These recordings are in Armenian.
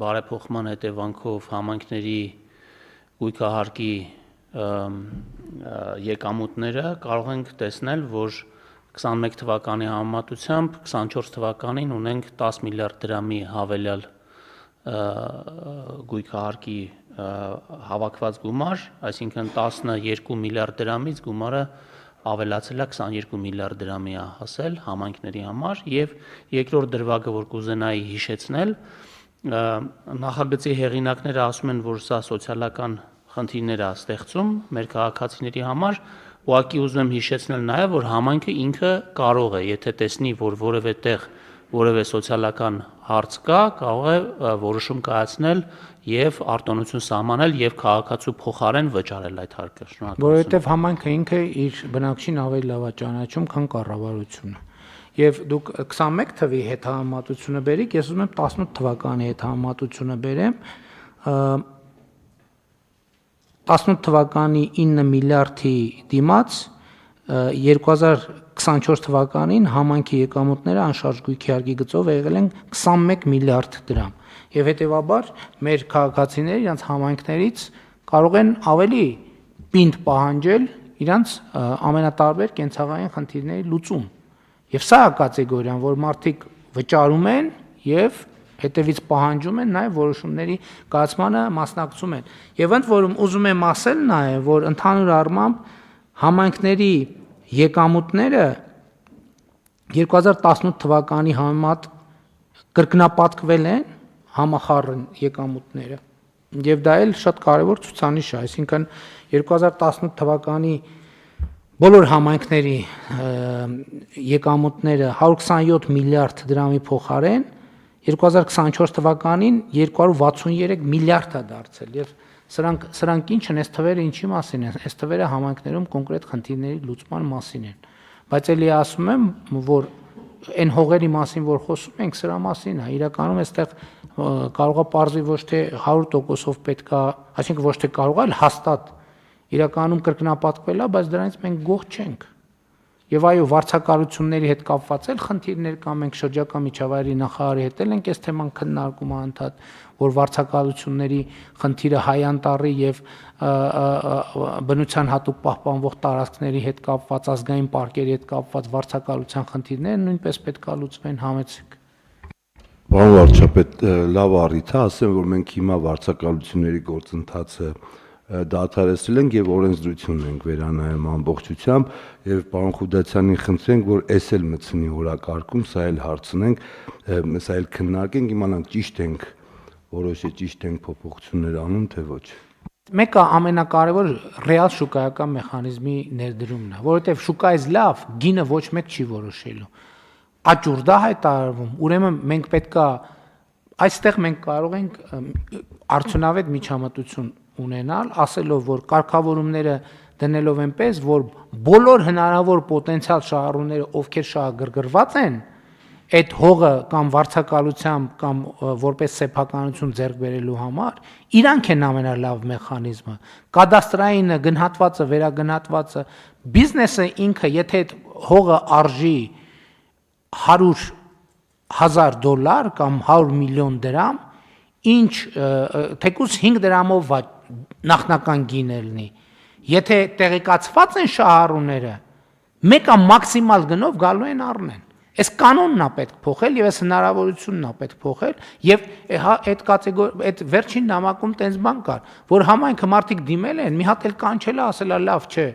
բարեփոխման հետևանքով համայնքների գույքահարկի եկամուտները կարող ենք տեսնել, որ 21 թվականի համեմատությամբ 24 թվականին ունենք 10 միլիարդ դրամի հավելյալ գույքահարկի հավաքված գումար, այսինքն 12 միլիարդ դրամից գումարը ավելացել է 22 միլիարդ դրամի է հասել համայնքների համար եւ երկրորդ դրվագը, որ կուզենայի հիշեցնել, նախագծի հեղինակները ասում են, որ սա սոցիալական խնդիրներ է ստեղծում մեր քաղաքացիների համար, ուղղակի ուզում եմ հիշեցնել նաեւ, որ համայնքը ինքը կարող է, եթե տեսնի, որ որևէ տեղ որևէ սոցիալական հարց կա, կարող է որոշում կայացնել եւ արտոնություն սահմանել եւ քաղաքացու փոխարեն վճարել այդ հարկը։ Շնորհակալություն։ Որովհետեւ համայնքը ինքը իր բնակչին ավելի լավ է ճանաչում, քան կառավարությունը։ Եվ դուք 21 թվի հետ համեմատությունը բերիք, ես ուզում եմ 18 թվականի հետ համեմատությունը բերեմ։ 18 թվականի 9 միլիարդի դիմաց 2024 թվականին համայնքի եկամուտները անշարժ գույքի հարկի գծով եղել են 21 միլիարդ դրամ։ Եվ հետևաբար մեր քաղաքացիները իրենց համայնքներից կարող են ավելի պինդ պահանջել իրենց ամենատարբեր կենցաղային խնդիրների լուծում։ Եվ սա է կատեգորիան, որ մարդիկ վճարում են եւ հետևից պահանջում են նաեւ որոշումների կայացմանը մասնակցում են։ Եվ ընդ որում ուզում եմ ասել նաեւ, որ ընդհանուր առմամբ համայնքների եկամուտները 2018 թվականի համեմատ կրկնապատկվել են համախառն եկամուտները եւ դա էլ շատ կարեւոր ցուցանիշ է, այսինքն 2018 թվականի բոլոր համայնքների եկամուտները 127 միլիարդ դրամի փոխարեն 2024 թվականին 263 միլիարդ է դարձել եւ սրանք ինչ են, այս թվերը ինչի մասին են, այս թվերը համայնքներում կոնկրետ խնդիրների լուծման մասին են, բայց էլի ասում եմ, որ այն հողերի մասին, որ խոսում ենք, սրա մասին է, իրականում այստեղ կարող է պարզվի ոչ թե 100%-ով պետք է, այսինքն ոչ թե կարող է, այլ հաստատ իրականում կրկնապատկվել է, բայց դրանից մենք գոհ չենք։ Եվ այո, վարձակալությունների հետ կապված էլ խնդիրներ կա, մենք շրջակա միջավայրի նախարարի հետ ենք այս թեման քննարկում անդադ, որ վարձակալությունների խնդիրը հայանտարի եւ բնության հատուկ պահպանվող տարածքների հետ կապված, ազգային պարկերի հետ կապված վարձակալության խնդիրները նույնպես պետք է լուծվեն համեցեք։ Պարոն վարչապետ, լավ առիթ է, ասեմ, որ մենք հիմա վարձակալությունների գործընթացը դադարեցրել ենք եւ օրենսդրություն ենք վերանայում ամբողջությամբ եւ պարոն Խուդացյանին խնդրենք, որ էս էլ մտցնի օրակարգում, սա էլ հարցնենք, սա էլ քննարկենք, իմանանք ճիշտ ենք, որոշե ճիշտ ենք փոփոխություններ անում, թե ոչ։ Մեկը ամենակարևոր ռեալ շուկայական մեխանիզմի ներդրումն է, որովհետեւ շուկայից լավ գինը ոչ մեկ չի որոշելու։ Աճուրդ է հայտարարվում, ուրեմն մենք պետքա այստեղ մենք կարող ենք արդյունավետ միջամտություն ունենալ, ասելով, որ կարգավորումները դնելով այնպես, որ բոլոր հնարավոր պոտենցիալ շահառուները, ովքեր շահագրգռված են, այդ հողը կամ վարձակալությամբ կամ որպես սեփականություն ձեռք բերելու համար, իրանք են ամենալավ մեխանիզմը։ Կադաստրային գնահատվածը, վերագնահատվածը, բիզնեսը ինքը, եթե այդ հողը արժի $100,000 կամ 100 միլիոն դրամ, ինչ թեկուզ 5 դրամով նախնական գին լինի, եթե տեղեկացված են շահառուները, մեկը մաքսիմալ գնով գալու են առնեն։ Այս կանոնն է պետք փոխել եւ այս հնարավորությունն է պետք փոխել եւ այդ վերջին նամակում տենց բան կար, որ համայնքը մարդիկ դիմել են, մի հատ էլ կանչել է, ասել է լավ չէ,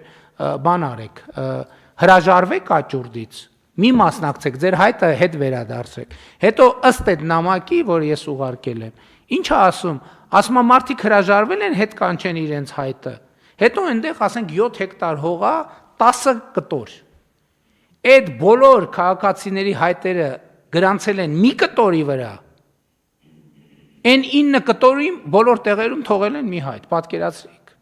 բան արեք, հրաժարվեք աճուրդից, մի մասնակցեք, ձեր հայտը հետ վերադարձեք։ Հետո ըստ այդ նամակի, որ ես ուղարկել եմ, ինչ է ասում, ասում է մարդիկ հրաժարվել են, հետ կանչեն իրենց հայտը։ Հետո այնտեղ ասենք 7 հեկտար հողա 10 կտոր։ Այդ բոլոր քաղաքացիների հայտերը գրանցել են մի կտորի վրա։ Այն 9 կտորի բոլոր տեղերում թողել են մի հայտ, պատկերացրեք։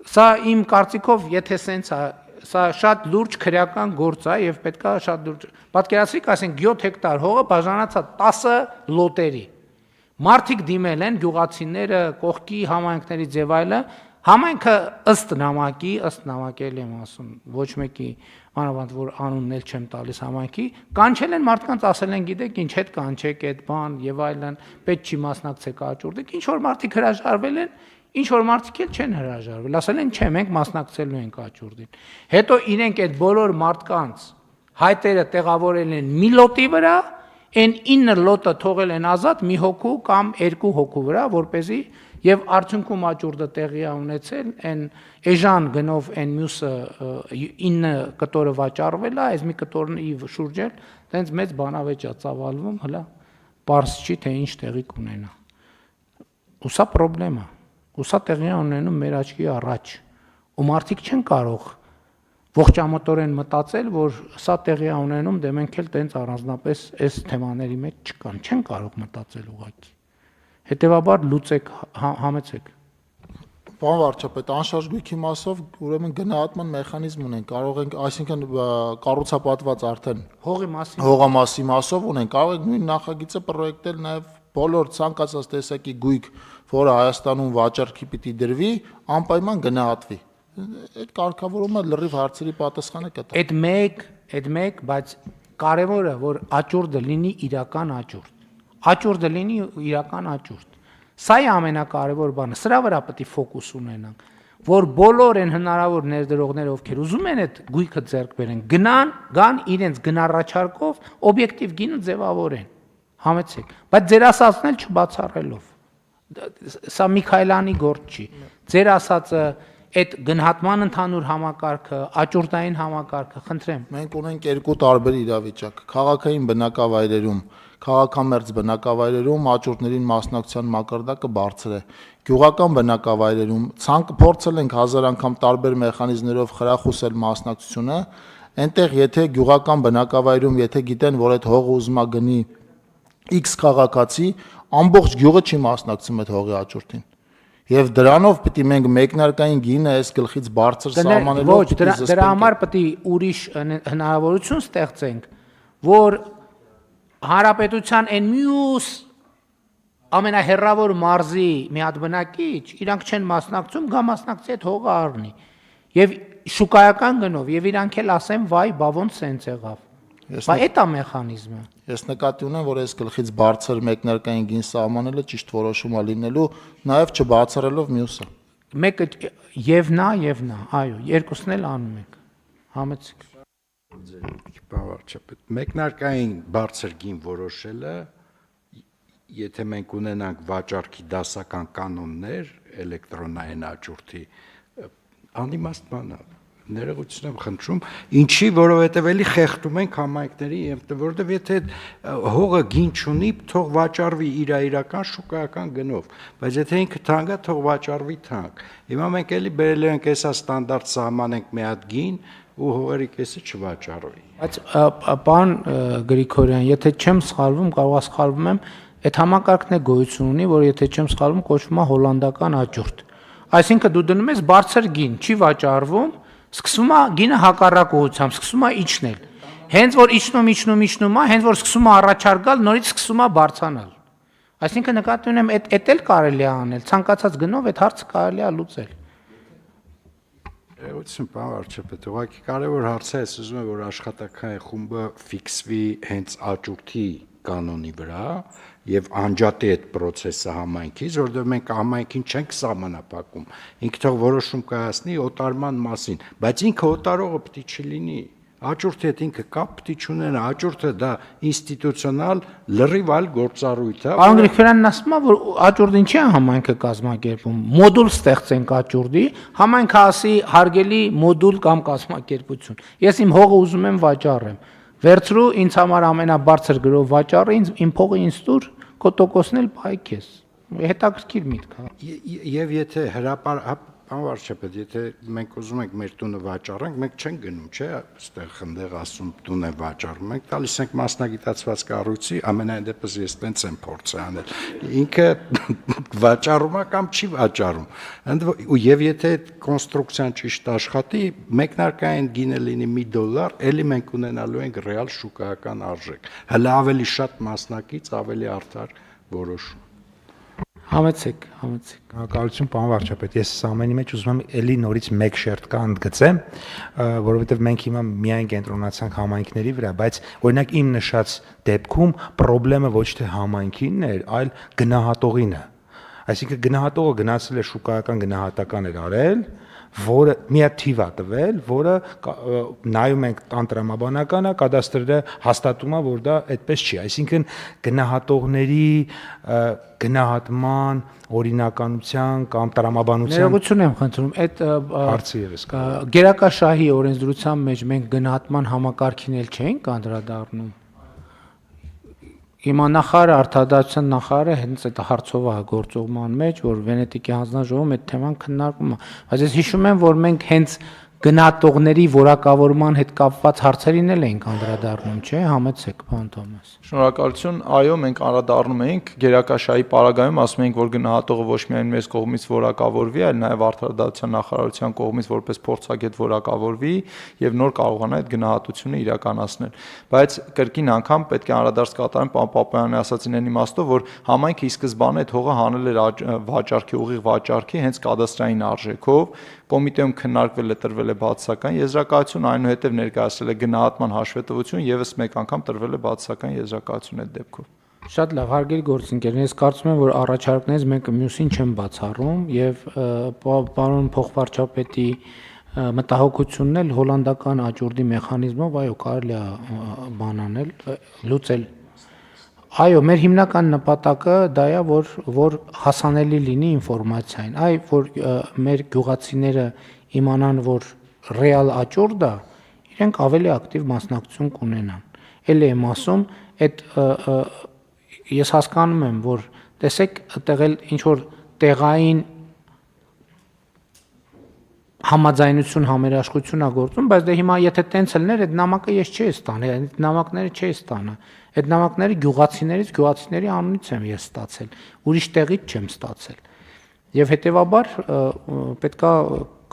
Սա իմ կարծիքով, եթե սենց է, սա շատ լուրջ քրեական գործ է եւ պետքա շատ լուրջ։ Պատկերացրեք, ասենք 7 հեկտար հողը բաժանացա 10 լոտերի։ Մարդիկ դիմել են, գյուղացիները, կողքի համայնքներից եւ այլը, Համայնքը ըստ նամակի էլի եմ ասում, ոչ մեկի մանավանդ որ անունն էլ չեմ տալիս համայնքի, կանչել են մարդկանց, ասել են գիտեք ինչ հետ կանչեք այդ բան եւ այլն, պետք չի մասնակցեք աճուրդեք, ինչ որ մարդիկ հրաժարվել են, ինչ որ մարդիկ էլ չեն հրաժարվել, ասել են չէ, մենք մասնակցելու ենք աճուրդին։ Հետո իրենք այդ բոլոր մարդկանց հայտերը տեղավորել են մի լոտի վրա, այն 9 լոտը թողել են ազատ մի հոգու կամ 2 հոգու վրա, որպեսզի եւ արդյունքում աճուրդը տեղի է ունեցել, այն էժան գնով այն մյուսը 9 կտորը վաճառվել է, այս մի կտորի շուրջել, տենց մեծ բանավեճ է ծավալվում, հլա պարզ չի թե ինչ տեղի կունենա։ Ու սա պրոբլեմ է։ Ու սա տեղի է ունենում մեր աչքի առաջ։ Ու մարդիկ չեն կարող ողջամտորեն մտածել, որ սա տեղի է ունենում, դե մենք էլ տենց առանձնապես այս թեմաների մեջ չկան, չեն կարող մտածել ուղղակի։ Հետևաբար լուծեք, համեցեք։ Պարոն վարչապետ, անշարժ գույքի մասով ուրեմն գնահատման մեխանիզմ ունեն, կարող ենք, այսինքն կառուցապատված արդեն հողամասի մասով ունեն, կարող ենք նույն նախագիծը պրոյեկտել նաև բոլոր ցանկացած տեսակի գույք, որը Հայաստանում վաճառքի պիտի դրվի, անպայման գնահատվի։ Այդ կարգավորումը լրիվ հարցերի պատասխանը կտա։ Այդ մեկ, բայց կարևորը որ աճուրդը լինի իրական աճուրդ։ Աճուրդը լինի իրական աճուրդ։ Սա է ամենակարևոր բանը։ Սրա վրա պետք է ֆոկուս ունենանք, որ բոլոր այն հնարավոր ներդրողները, ովքեր ուզում են այդ գույքը ձեռք բերեն, գան իրենց գնառաչարկով օբյեկտիվ գինը ձևավորեն։ Համեցեք, բայց ձեր ասածն էլ չբացառելով։ Սա Միքայելյանի գործ չի։ Ձեր ասածը այդ գնահատման ընդհանուր համակարգը, աճուրդային համակարգը, խնդրեմ։ Մենք ունենք երկու տարբեր իրավիճակ։ Քաղաքային բնակավայրերում, քաղաքամերձ բնակավայրերում աճուրդներին մասնակցության մակարդակը բարձր է։ Գյուղական բնակավայրերում փորձել ենք հազար անգամ տարբեր մեխանիզմներով խրախուսել մասնակցությունը, այնտեղ եթե գյուղական բնակավայրում եթե գիտեն, որ այդ հողը ուզում է գնի X քաղաքացի, ամբողջ գյուղը չի մասնակցում այդ հողի աճուրդին։ Եվ դրանով պիտի մենք մեկնարկային գինը այս գլխից բարձր սահմանելով պիտի զսպենք։ Դրա համար պիտի ուրիշ հնարավորություն ստեղծենք, որ հանրապետության այն մյուս ամենահեռավոր մարզի մի հատ բնակիչ իրանք չեն մասնակցում, գա մասնակցի այդ հողը առնի։ Եվ շուկայական գնով եւ իրանք էլ ասեն, վայ, բա ոնց սենց եղավ։ Բա այդ է մեխանիզմը։ Ես նկատի ունեմ, որ այս գլխից բարձր մեկնարկային գին սահմանելը ճիշտ որոշում է լինելու, նաև չբացառելով մյուսը։ Մեկը եւ նա, այո, երկուսն էլ անում ենք։ Համեցեք։ Բավարարչապետ, մեկնարկային բարձր գին որոշելը, եթե մենք ունենանք վաճառքի դասական կանոններ էլեկտրոնային աճուրդի, անիմաստ բան է։ Ներողություն եմ խնդրում, ինչի, որովհետև էլի խեղդում ենք համայնքների, որովհետև եթե հողը գին չունի, թող վաճառվի իր իրական շուկայական գնով, բայց եթե ինքը թանկ է, թող վաճառվի թանկ։ Հիմա մենք էլի բերել ենք հեսա ստանդարտ սահմանենք մի հատ գին ու հողերի կեսը չվաճառվի։ Բայց պարոն Գրիգորյան, եթե չեմ սխալվում, կարող է սխալվում եմ, այդ համակարգն է գոյություն ունի, որ եթե չեմ սխալվում, կոչվում է հոլանդական աճուրդ։ Այսինքն դու դնում ես բարձր գին, չի վաճառվում, սկսում է գինը հակառակ ուղղությամբ, սկսում է իջնել։ Հենց որ իջնում է, հենց որ սկսում է առաջարկ գալ, նորից սկսում է բարձրանալ։ Այսինքն նկատի ունեմ, այդ էլ կարելի է անել, ցանկացած գնով այդ հարցը կարելի է լուծել։ Ուրեմն պարոն վարչապետ, ուղղակի կարևոր հարց է, ես ուզում եմ, որ աշխատակային խումբը ֆիքսվի հենց աճուրդի կանոնի վրա եւ անջատի այդ process-ը համայնքից, որովհետեւ մենք համայնքին չենք սահմանափակում։ Ինքը թող որոշում կայացնի օտարման մասին, բայց ինքը օտարողը պետք է չլինի։ Աճուրդի հետ ինքը կապ պետք է չունենա, աճուրդը դա ինստիտուցիոնալ լրիվ այլ գործառույթ է։ Պարոն Գրիգորյանն ասում է, որ աճուրդին չի համայնքը կազմակերպում, մոդուլ ստեղծենք աճուրդի, համայնքը ասի հարգելի մոդուլ կամ կազմակերպություն։ Ես իմ հողը ուզում եմ վաճառեմ։ Վերցրու ինձ համար ամենաբարձր գրով վաճառը, իմ փողը ինձ տուր, քո տոկոսն էլ բայ քեզ։ Հետաքրքիր միտք է։ Եվ եթե Անվարչապետ, եթե մենք ուզում ենք մեր տունը վաճառենք, մենք չենք գնում, չէ՞, այստեղ խնդեղ ասում տուն է վաճառում, մենք տալիս ենք մասնագիտացված կառույցի, ամենայն դեպս ես տենց եմ փորձ անել։ Ինքը վաճառում է կամ չի վաճառում։ Եվ եթե այդ կոնստրուկցիան ճիշտ աշխատի, մեկնարկային գինը լինի $1, էլի մենք ունենալու ենք ռեալ շուկայական արժեք։ Հələ ավելի շատ մասնակից, ավելի արդար որոշում։ Համեցեք։ Շնորհակալություն, պարոն վարչապետ։ Ես այս ամենի մեջ ուզում եմ էլի նորից մեկ շերտկա ընդգծեմ, որովհետև մենք հիմա միայն կենտրոնացանք համայնքների վրա, բայց օրինակ իմ նշած դեպքում խնդրեմը ոչ թե համայնքինն էր, այլ գնահատողին է։ Այսինքն գնահատողը գնացել է շուկայական գնահատական էր արել, որը մի հատ թիվ է տվել, որը նայում ենք տրամաբանականը, կադաստրը հաստատում է, որ դա այդպես չի։ Այսինքն գնահատողների գնահատման օրինականության կամ տրամաբանության Ներողություն եմ խնդրում, այդ հարցը եւս կա։ գերակաշահի օրենսդրության մեջ մենք գնահատման համակարգին էլ չէինք անդրադառնում։ Հիմա նախարարը արտադրության նախարարը հենց այդ հարցով է գործողման մեջ, որ Վենետիկի հանձնաժողովում այդ թեման քննարկվում է։ Բայց ես հիշում եմ, որ մենք հենց գնահատողների որակավորման հետ կապված հարցերին էլ էինք անդրադառնում, չէ՞, համեցեք, պարոն Թոմաս։ Շնորհակալություն, այո, մենք անդրադառնում էինք գերակաշահի պարագայում, ասում էինք, որ գնահատողը ոչ միայն մեզ կողմից որակավորվի, այլ նաև արտադրության նախարարության կողմից որպես փորձագետ որակավորվի եւ նոր կարողանա այդ գնահատությունը իրականացնել։ Բայց կրկին անգամ պետք է անդրադարձ կատարեմ պարոն Պապայանի ասացին իմաստով, որ համայնքը ի սկզբանե այդ հողը հանել էր վաճառքի, ուղիղ վաճառքի հենց կադաստրային արժեքով, կոմիտեում քննարկվել է, տրվել է բացասական եզրակացություն, այնուհետև ներկայացրել է գնահատման հաշվետվություն, եւս մեկ անգամ տրվել է բացասական եզրակացություն այդ դեպքով։ Շատ լավ, հարգելի գործընկերներ, ես կարծում եմ, որ առաջարկներից մեկը մյուսին չեմ բացառում եւ պարոն փոխվարչապետի մտահոգությունն էլ հոլանդական աճուրդի մեխանիզմով, այո, կարելի է բան անել, լուծել։ Այո, մեր հիմնական նպատակը դա է, որ հասանելի լինի ինֆորմացիային, որ մեր գյուղացիները իմանան, որ ռեալ աճուրդ է, իրենք ավելի ակտիվ մասնակցություն կունենան։ Էլ եմ ասում, այդ ես հասկանում եմ, որ տեսեք, այդտեղ էլ ինչ որ տեղային համաձայնություն, համերաշխություն է գործում, բայց դե հիմա եթե տենց լներ, այդ նամակը ես չի ստանա, այդ նամակները չի ստանա։ Այդ նամակները գյուղացիների անունից եմ ես ստացել, ուրիշ տեղից չեմ ստացել։ Եվ հետեւաբար պետքա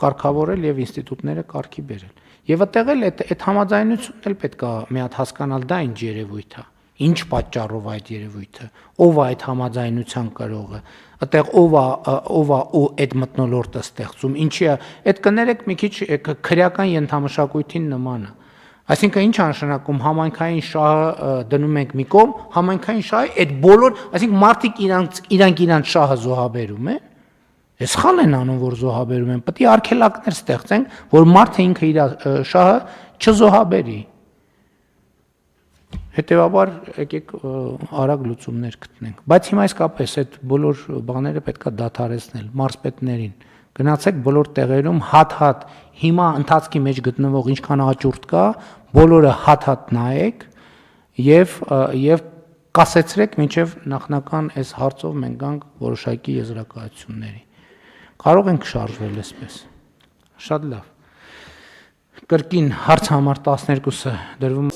կարգավորել եւ ինստիտուտները կարգի բերել։ Եվ այդտեղ էլ այդ համաձայնությունն էլ պետքա մի հատ հասկանալ, դա ինչ երևույթ է։ Ինչ պատճառով այդ երևույթը, ով է այդ համաձայնության կրողը, այդտեղ ով է այդ մթնոլորտը ստեղծում, ինչի է, այդ կներեք մի քիչ քրեական ենթամշակույթին նման է։ Այսինքն ինչ անշանակում համայնքային շահը դնում ենք մի կողմ, համայնքային շահը այդ բոլոր, այսինքն մարդիկ իրանք շահը զոհաբերում են։ Ես սխալ են անում, որ զոհաբերում են, պետք է արգելակներ ստեղծենք, որ մարդը ինքը իր շահը չզոհաբերի։ Հետևաբար եկեք արագ լուծումներ գտնենք։ Բայց հիմա իսկապես այդ բոլոր բաները պետքա դադարեցնել մարզպետներին։ Գնացեք բոլոր տեղերում հատ-հատ հիմա ընթացքի մեջ գտնվող ինչքան աճուրդ կա, բոլորը հատ-հատ նայեք եւ կասեցրեք մինչեւ նախնական այս հարցով մենք գանք որոշակի եզրակացությունների։ Կարող ենք շարժվել այսպես։ Շատ լավ։ Կրկին հարց համար 12-ը դրվում